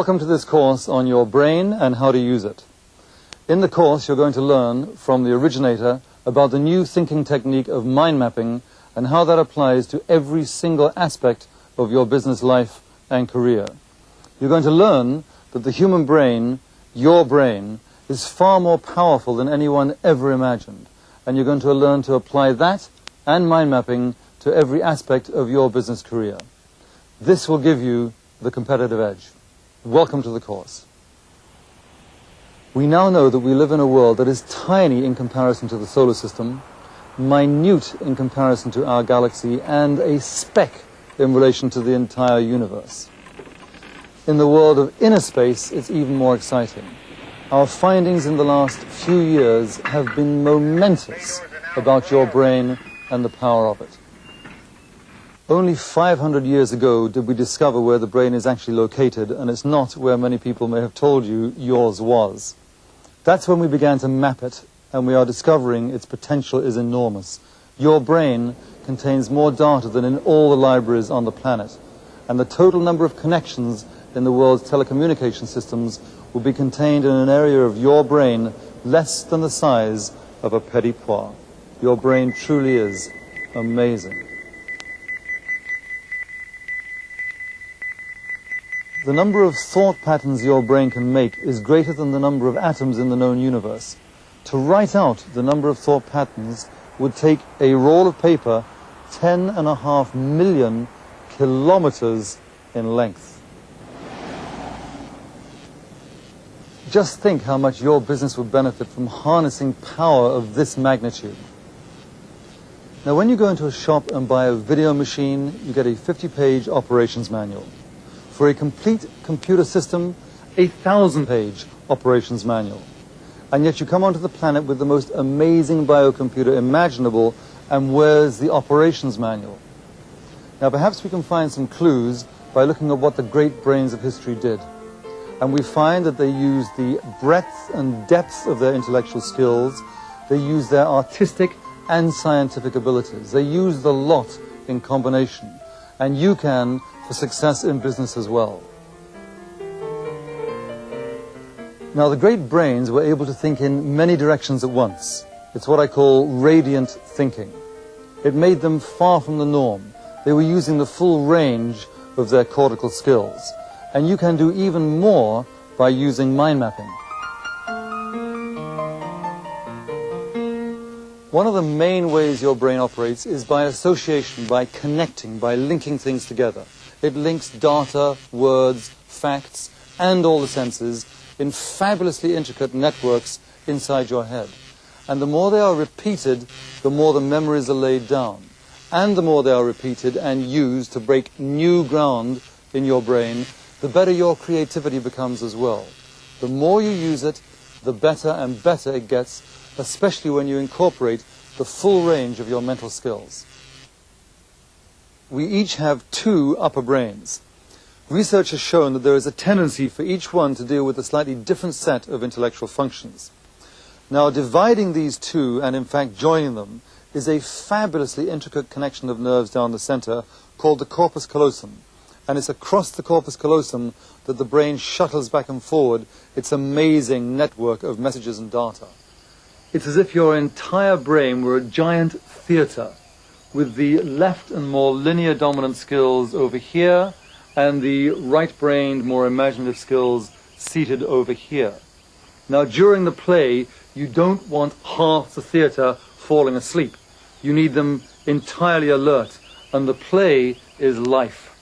Welcome to this course on your brain and how to use it. In the course, you're going to learn from the originator about the new thinking technique of mind mapping and how that applies to every single aspect of your business life and career. You're going to learn that the human brain, your brain, is far more powerful than anyone ever imagined. And you're going to learn to apply that and mind mapping to every aspect of your business career. This will give you the competitive edge. Welcome to the course. We now know that we live in a world that is tiny in comparison to the solar system, minute in comparison to our galaxy, and a speck in relation to the entire universe. In the world of inner space, it's even more exciting. Our findings in the last few years have been momentous about your brain and the power of it. Only 500 years ago did we discover where the brain is actually located, and it's not where many people may have told you yours was. That's when we began to map it, and we are discovering its potential is enormous. Your brain contains more data than in all the libraries on the planet, and the total number of connections in the world's telecommunication systems will be contained in an area of your brain less than the size of a petit pois. Your brain truly is amazing. The number of thought patterns your brain can make is greater than the number of atoms in the known universe. To write out the number of thought patterns would take a roll of paper 10.5 million kilometers in length. Just think how much your business would benefit from harnessing power of this magnitude. Now, when you go into a shop and buy a video machine, you get a 50-page operations manual. For a complete computer system, a 1,000-page operations manual. And yet you come onto the planet with the most amazing biocomputer imaginable, and where's the operations manual? Now, perhaps we can find some clues by looking at what the great brains of history did. And we find that they used the breadth and depth of their intellectual skills. They used their artistic and scientific abilities. They used the lot in combination. And you can for success in business as well. Now, the great brains were able to think in many directions at once. It's what I call radiant thinking. It made them far from the norm. They were using the full range of their cortical skills. And you can do even more by using mind mapping. One of the main ways your brain operates is by association, by connecting, by linking things together. It links data, words, facts, and all the senses in fabulously intricate networks inside your head. And the more they are repeated, the more the memories are laid down. And the more they are repeated and used to break new ground in your brain, the better your creativity becomes as well. The more you use it, the better and better it gets, especially when you incorporate the full range of your mental skills. We each have two upper brains. Research has shown that there is a tendency for each one to deal with a slightly different set of intellectual functions. Now, dividing these two, and in fact joining them, is a fabulously intricate connection of nerves down the center called the corpus callosum. And it's across the corpus callosum that the brain shuttles back and forward its amazing network of messages and data. It's as if your entire brain were a giant theater, with the left and more linear dominant skills over here, and the right-brained, more imaginative skills seated over here. Now, during the play, you don't want half the theater falling asleep. You need them entirely alert, and the play is life.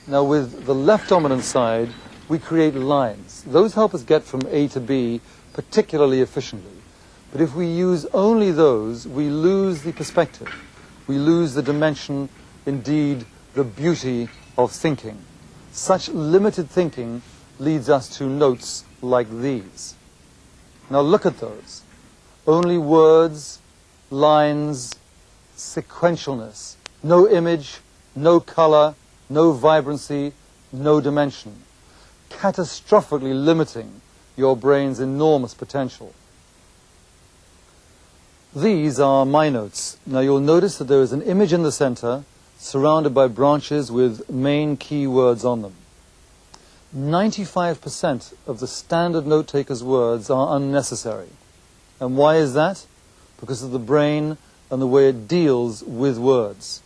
Now, with the left dominant side, we create lines. Those help us get from A to B particularly efficiently. But if we use only those, we lose the perspective. We lose the dimension, indeed, the beauty of thinking. Such limited thinking leads us to notes like these. Now look at those. Only words, lines, sequentialness. No image, no color, no vibrancy, no dimension. Catastrophically limiting your brain's enormous potential. These are my notes. Now you'll notice that there is an image in the center surrounded by branches with main key words on them. 95% of the standard note-taker's words are unnecessary. And why is that? Because of the brain and the way it deals with words.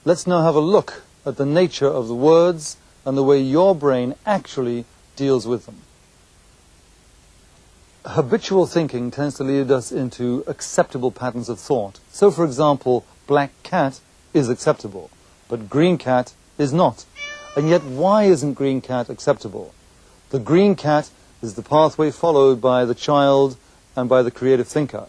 Let's now have a look at the nature of the words and the way your brain actually deals with them. Habitual thinking tends to lead us into acceptable patterns of thought. So, for example, black cat is acceptable, but green cat is not. And yet, why isn't green cat acceptable? The green cat is the pathway followed by the child and by the creative thinker.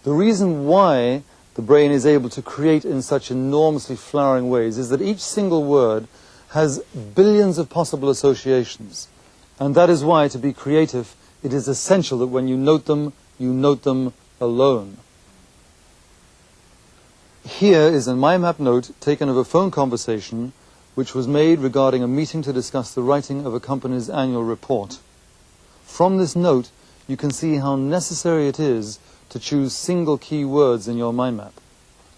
The reason why the brain is able to create in such enormously flowering ways is that each single word has billions of possible associations. And that is why, to be creative, it is essential that when you note them alone. Here is a mind map note taken of a phone conversation which was made regarding a meeting to discuss the writing of a company's annual report. From this note, you can see how necessary it is to choose single key words in your mind map.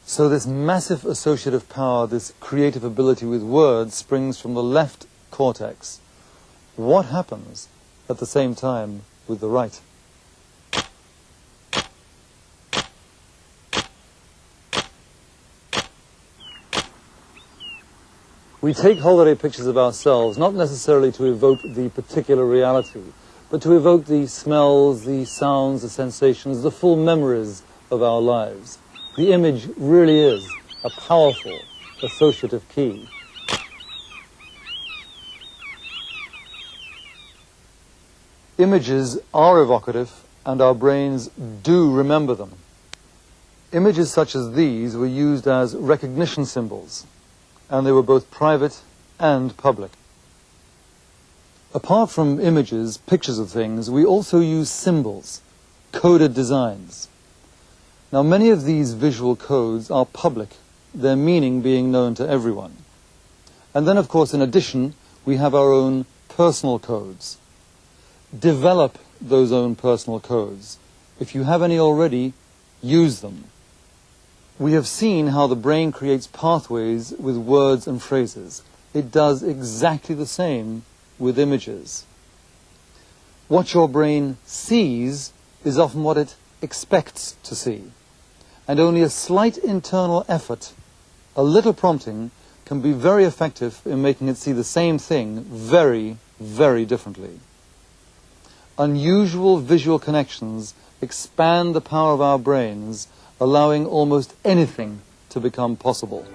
So this massive associative power, this creative ability with words, springs from the left cortex. What happens at the same time with the right? We take holiday pictures of ourselves, not necessarily to evoke the particular reality, but to evoke the smells, the sounds, the sensations, the full memories of our lives. The image really is a powerful associative key. Images are evocative, and our brains do remember them. Images such as these were used as recognition symbols, and they were both private and public. Apart from images, pictures of things, we also use symbols, coded designs. Now, many of these visual codes are public, their meaning being known to everyone. And then, of course, in addition, we have our own personal codes. Develop those own personal codes. If you have any already, use them. We have seen how the brain creates pathways with words and phrases. It does exactly the same with images. What your brain sees is often what it expects to see. And only a slight internal effort, a little prompting, can be very effective in making it see the same thing very, very differently. Unusual visual connections expand the power of our brains, allowing almost anything to become possible.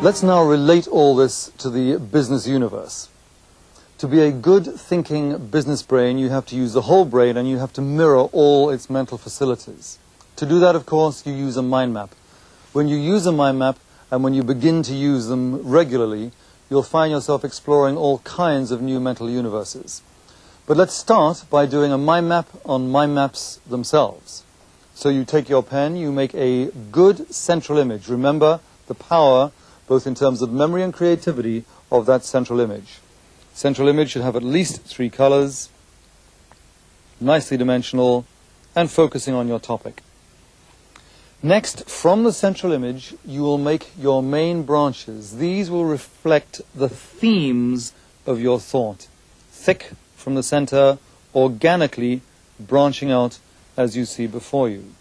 Let's now relate all this to the business universe. To be a good thinking business brain, you have to use the whole brain and you have to mirror all its mental facilities. To do that, of course, you use a mind map. When you use a mind map, and when you begin to use them regularly, you'll find yourself exploring all kinds of new mental universes. But let's start by doing a mind map on mind maps themselves. So you take your pen, you make a good central image. Remember the power, both in terms of memory and creativity, of that central image. Central image should have at least 3 colors, nicely dimensional, and focusing on your topic. Next, from the central image, you will make your main branches. These will reflect the themes of your thought. Thick from the center, organically branching out as you see before you.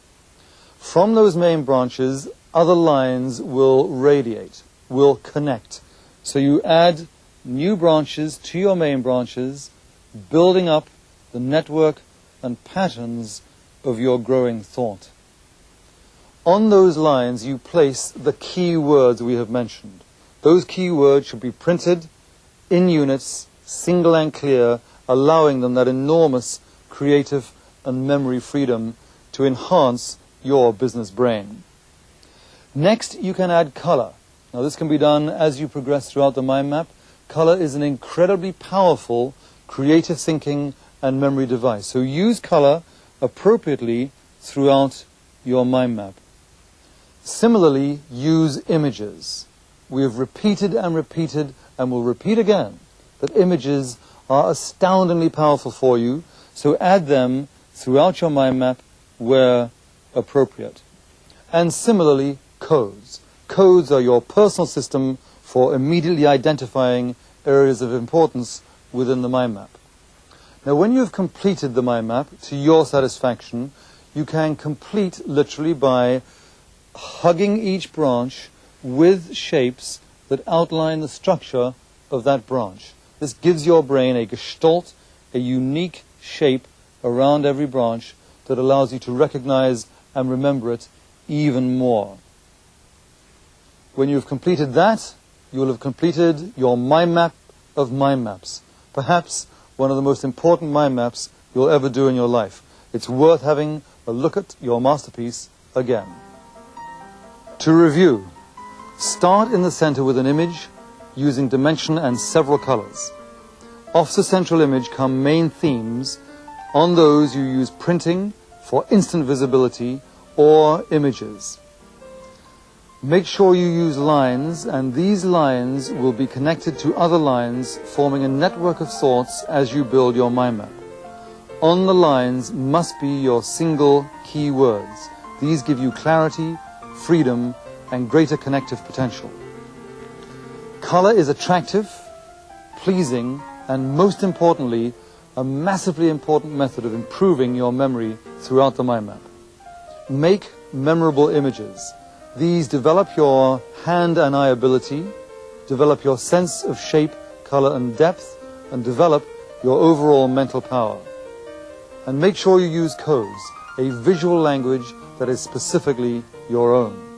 From those main branches, other lines will radiate, will connect. So you add new branches to your main branches, building up the network and patterns of your growing thought. On those lines, you place the key words we have mentioned. Those key words should be printed in units, single and clear, allowing them that enormous creative and memory freedom to enhance your business brain. Next, you can add color. Now, this can be done as you progress throughout the mind map. Color is an incredibly powerful creative thinking and memory device. So use color appropriately throughout your mind map. Similarly, use images. We have repeated and repeated and will repeat again that images are astoundingly powerful for you, so add them throughout your mind map where appropriate. And similarly, codes. Codes are your personal system for immediately identifying areas of importance within the mind map. Now, when you have completed the mind map to your satisfaction, you can complete literally by hugging each branch with shapes that outline the structure of that branch. This gives your brain a gestalt, a unique shape around every branch that allows you to recognize and remember it even more. When you've completed that, you will have completed your mind map of mind maps. Perhaps one of the most important mind maps you'll ever do in your life. It's worth having a look at your masterpiece again. To review, start in the center with an image using dimension and several colors. Off the central image come main themes. On those you use printing for instant visibility or images. Make sure you use lines, and these lines will be connected to other lines, forming a network of sorts as you build your mind map. On the lines must be your single key words. These give you clarity, freedom, and greater connective potential. Color is attractive, pleasing, and most importantly, a massively important method of improving your memory throughout the mind map. Make memorable images. These develop your hand and eye ability, develop your sense of shape, color, and depth, and develop your overall mental power. And make sure you use codes, a visual language that is specifically your own.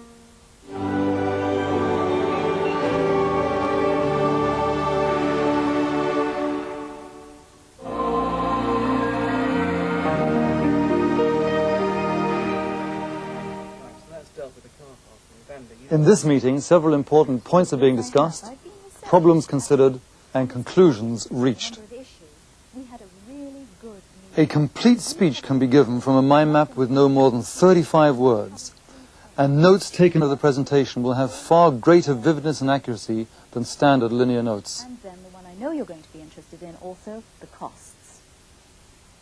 In this meeting, several important points are being discussed, problems considered, and conclusions reached. A complete speech can be given from a mind map with no more than 35 words, and notes taken of the presentation will have far greater vividness and accuracy than standard linear notes. And then the one I know you're going to be interested in also, the costs.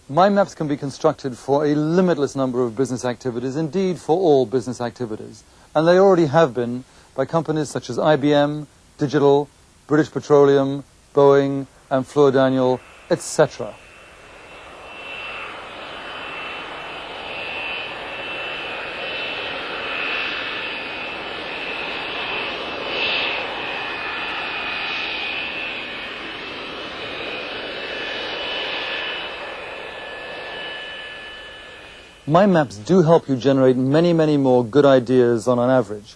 Mind maps can be constructed for a limitless number of business activities, indeed for all business activities. And they already have been by companies such as IBM, Digital, British Petroleum, Boeing, and Fluor Daniel, etc. Mind maps do help you generate many, many more good ideas on an average.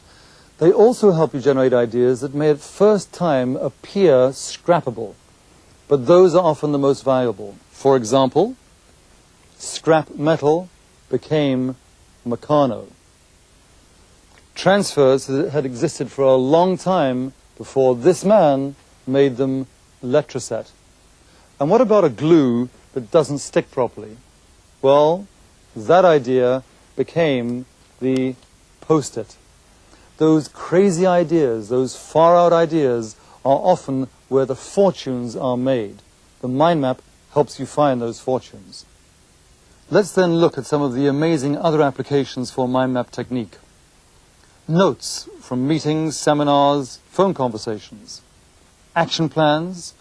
They also help you generate ideas that may at first time appear scrappable, but those are often the most valuable. For example, scrap metal became Meccano. Transfers had existed for a long time before this man made them Letraset. And what about a glue that doesn't stick properly? Well, that idea became the Post-it. Those crazy ideas, those far-out ideas, are often where the fortunes are made. The mind map helps you find those fortunes. Let's then look at some of the amazing other applications for mind map technique. Notes from meetings, seminars, phone conversations. Action plans,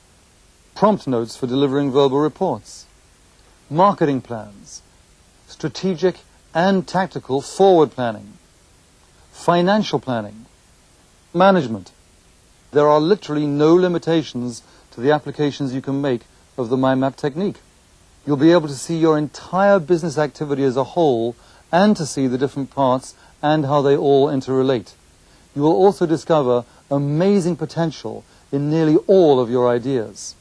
prompt notes for delivering verbal reports. Marketing plans. Strategic and tactical forward planning, financial planning, management. There are literally no limitations to the applications you can make of the mind map technique. You'll be able to see your entire business activity as a whole and to see the different parts and how they all interrelate. You will also discover amazing potential in nearly all of your ideas.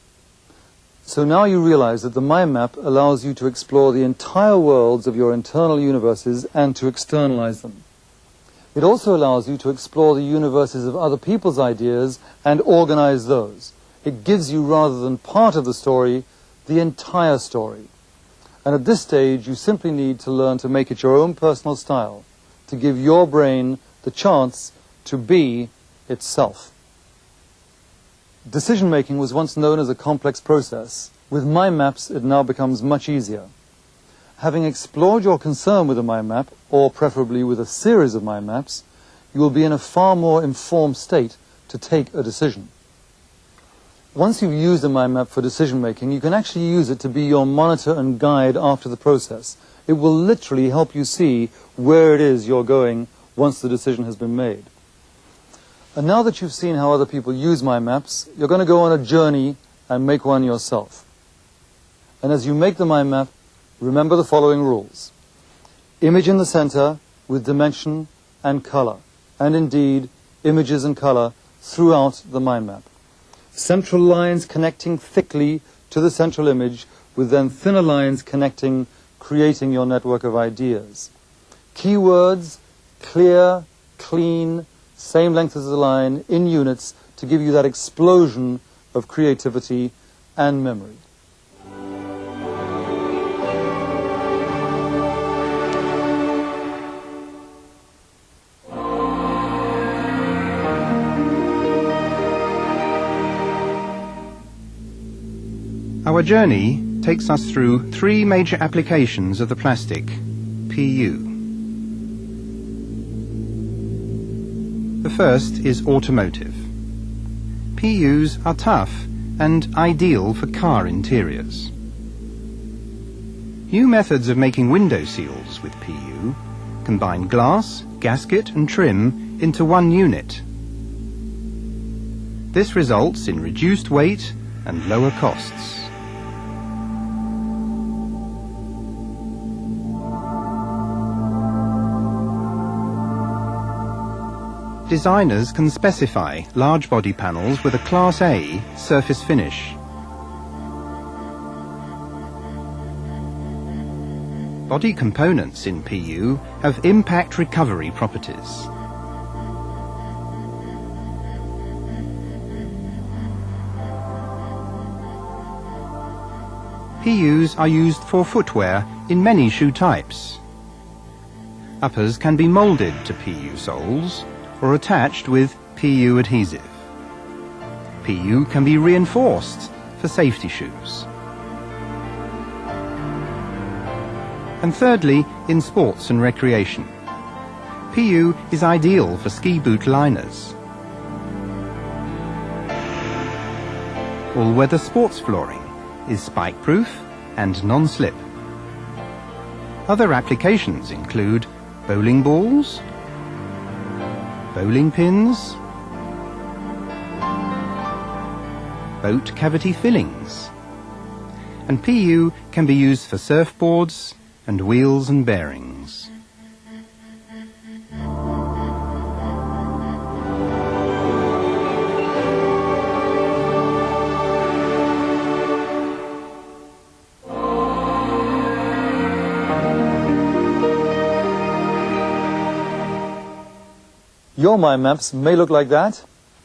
So now you realize that the mind map allows you to explore the entire worlds of your internal universes and to externalize them. It also allows you to explore the universes of other people's ideas and organize those. It gives you, rather than part of the story, the entire story. And at this stage, you simply need to learn to make it your own personal style, to give your brain the chance to be itself. Decision-making was once known as a complex process. With mind maps, it now becomes much easier. Having explored your concern with a mind map, or preferably with a series of mind maps, you will be in a far more informed state to take a decision. Once you've used a mind map for decision-making, you can actually use it to be your monitor and guide after the process. It will literally help you see where it is you're going once the decision has been made. And now that you've seen how other people use mind maps, you're going to go on a journey and make one yourself. And as you make the mind map, remember the following rules. Image in the center with dimension and color, and indeed images and color throughout the mind map. Central lines connecting thickly to the central image, with then thinner lines connecting, creating your network of ideas. Keywords, clear, clean, same length as the line, in units, to give you that explosion of creativity and memory. Our journey takes us through three major applications of the plastic, PU. The first is automotive. PUs are tough and ideal for car interiors. New methods of making window seals with PU combine glass, gasket and trim into one unit. This results in reduced weight and lower costs. Designers can specify large body panels with a Class A surface finish. Body components in PU have impact recovery properties. PUs are used for footwear in many shoe types. Uppers can be molded to PU soles or attached with PU adhesive. PU can be reinforced for safety shoes. And thirdly, in sports and recreation. PU is ideal for ski boot liners. All-weather sports flooring is spike-proof and non-slip. Other applications include bowling balls, bowling pins, boat cavity fillings, and PU can be used for surfboards and wheels and bearings. Your mind maps may look like that,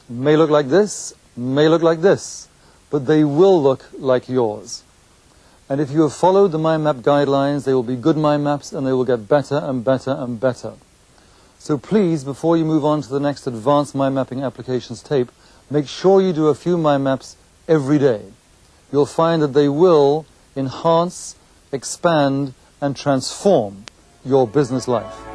may look like this, may look like this, but they will look like yours. And if you have followed the mind map guidelines, they will be good mind maps and they will get better and better and better. So please, before you move on to the next advanced mind mapping applications tape, make sure you do a few mind maps every day. You'll find that they will enhance, expand and transform your business life.